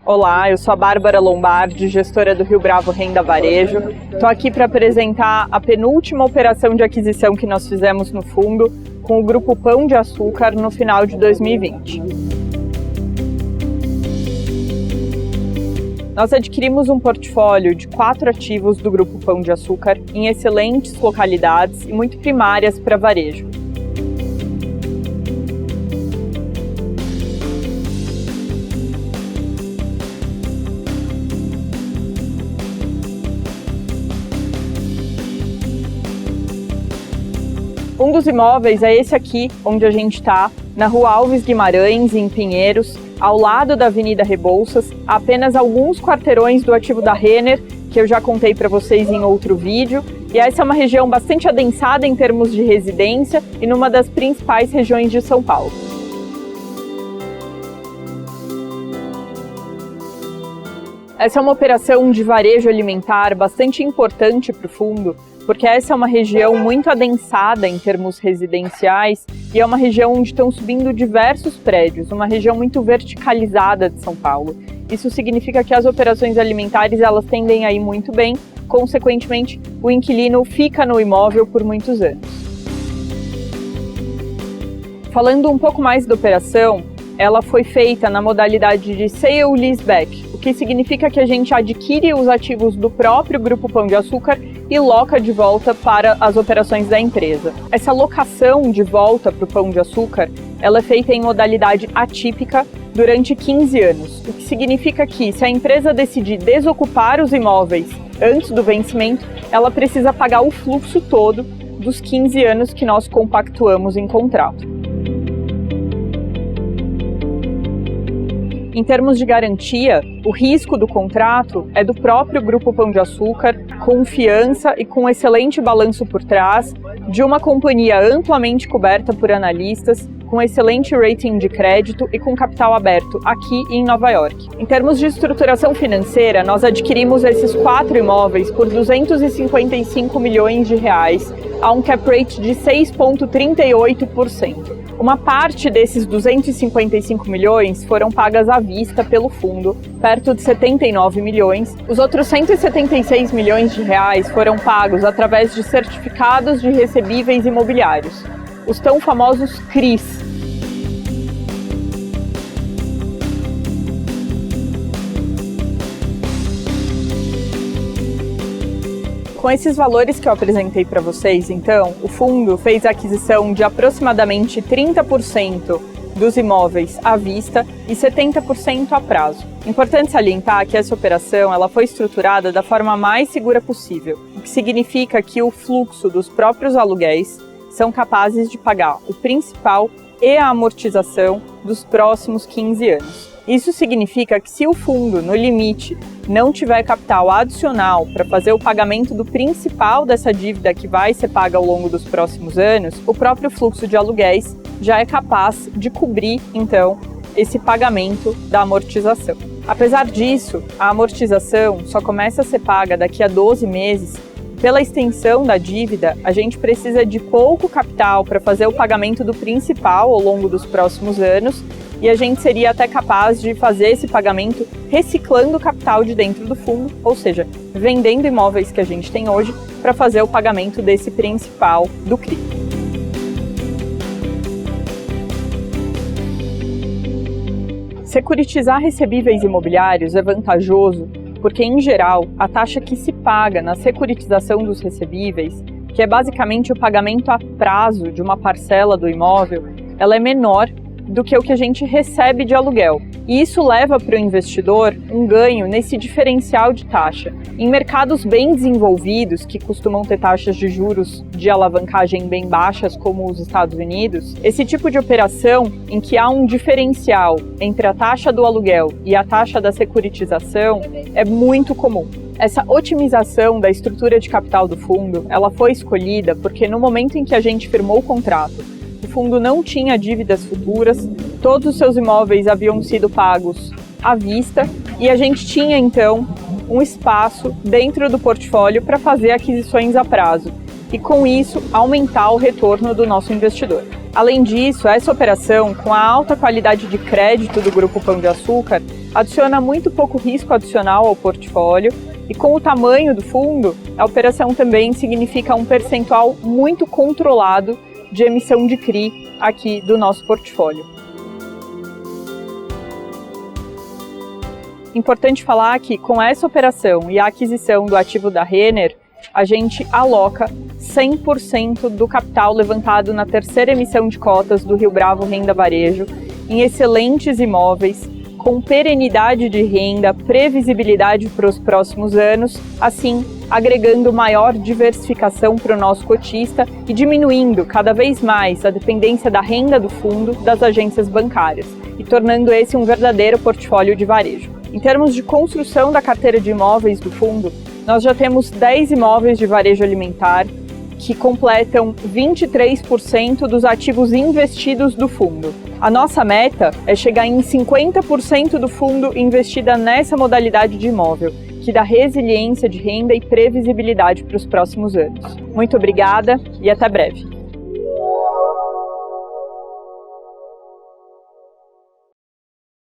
Olá, eu sou a Bárbara Lombardi, gestora do Rio Bravo Renda Varejo. Estou aqui para apresentar a penúltima operação de aquisição que nós fizemos no fundo com o Grupo Pão de Açúcar no final de 2020. Nós adquirimos um portfólio de 4 ativos do Grupo Pão de Açúcar em excelentes localidades e muito primárias para varejo. Um dos imóveis é esse aqui, onde a gente está, na Rua Alves Guimarães, em Pinheiros, ao lado da Avenida Rebouças, a apenas alguns quarteirões do ativo da Renner, que eu já contei para vocês em outro vídeo. E essa é uma região bastante adensada em termos de residência e numa das principais regiões de São Paulo. Essa é uma operação de varejo alimentar bastante importante para o fundo, porque essa é uma região muito adensada em termos residenciais e é uma região onde estão subindo diversos prédios, uma região muito verticalizada de São Paulo. Isso significa que as operações alimentares elas tendem a ir muito bem, consequentemente o inquilino fica no imóvel por muitos anos. Falando um pouco mais da operação, ela foi feita na modalidade de sale-leaseback, o que significa que a gente adquire os ativos do próprio Grupo Pão de Açúcar e loca de volta para as operações da empresa. Essa locação de volta para o Pão de Açúcar, ela é feita em modalidade atípica durante 15 anos, o que significa que se a empresa decidir desocupar os imóveis antes do vencimento, ela precisa pagar o fluxo todo dos 15 anos que nós compactuamos em contrato. Em termos de garantia, o risco do contrato é do próprio Grupo Pão de Açúcar, confiança e com excelente balanço por trás, de uma companhia amplamente coberta por analistas, com excelente rating de crédito e com capital aberto aqui em Nova York. Em termos de estruturação financeira, nós adquirimos esses 4 imóveis por 255 milhões de reais, a um cap rate de 6,38%. Uma parte desses 255 milhões foram pagas à vista pelo fundo, perto de 79 milhões. Os outros 176 milhões de reais foram pagos através de certificados de recebíveis imobiliários, os tão famosos CRIs. Com esses valores que eu apresentei para vocês, então, o fundo fez a aquisição de aproximadamente 30% dos imóveis à vista e 70% a prazo. Importante salientar que essa operação ela foi estruturada da forma mais segura possível, o que significa que o fluxo dos próprios aluguéis são capazes de pagar o principal e a amortização dos próximos 15 anos. Isso significa que se o fundo, no limite, não tiver capital adicional para fazer o pagamento do principal dessa dívida que vai ser paga ao longo dos próximos anos, o próprio fluxo de aluguéis já é capaz de cobrir, então, esse pagamento da amortização. Apesar disso, a amortização só começa a ser paga daqui a 12 meses. Pela extensão da dívida, a gente precisa de pouco capital para fazer o pagamento do principal ao longo dos próximos anos e a gente seria até capaz de fazer esse pagamento reciclando o capital de dentro do fundo, ou seja, vendendo imóveis que a gente tem hoje para fazer o pagamento desse principal do CRI. Securitizar recebíveis imobiliários é vantajoso porque, em geral, a taxa que se paga na securitização dos recebíveis, que é basicamente o pagamento a prazo de uma parcela do imóvel, ela é menor do que o que a gente recebe de aluguel. E isso leva para o investidor um ganho nesse diferencial de taxa. Em mercados bem desenvolvidos, que costumam ter taxas de juros de alavancagem bem baixas, como os Estados Unidos, esse tipo de operação em que há um diferencial entre a taxa do aluguel e a taxa da securitização é muito comum. Essa otimização da estrutura de capital do fundo, ela foi escolhida porque no momento em que a gente firmou o contrato, o fundo não tinha dívidas futuras, todos os seus imóveis haviam sido pagos à vista e a gente tinha, então, um espaço dentro do portfólio para fazer aquisições a prazo e, com isso, aumentar o retorno do nosso investidor. Além disso, essa operação, com a alta qualidade de crédito do Grupo Pão de Açúcar, adiciona muito pouco risco adicional ao portfólio e com o tamanho do fundo, a operação também significa um percentual muito controlado de emissão de CRI aqui do nosso portfólio. Importante falar que com essa operação e a aquisição do ativo da Renner, a gente aloca 100% do capital levantado na terceira emissão de cotas do Rio Bravo Renda Varejo em excelentes imóveis, com perenidade de renda, previsibilidade para os próximos anos, assim agregando maior diversificação para o nosso cotista e diminuindo cada vez mais a dependência da renda do fundo das agências bancárias e tornando esse um verdadeiro portfólio de varejo. Em termos de construção da carteira de imóveis do fundo, nós já temos 10 imóveis de varejo alimentar que completam 23% dos ativos investidos do fundo. A nossa meta é chegar em 50% do fundo investida nessa modalidade de imóvel, que dá resiliência de renda e previsibilidade para os próximos anos. Muito obrigada e até breve.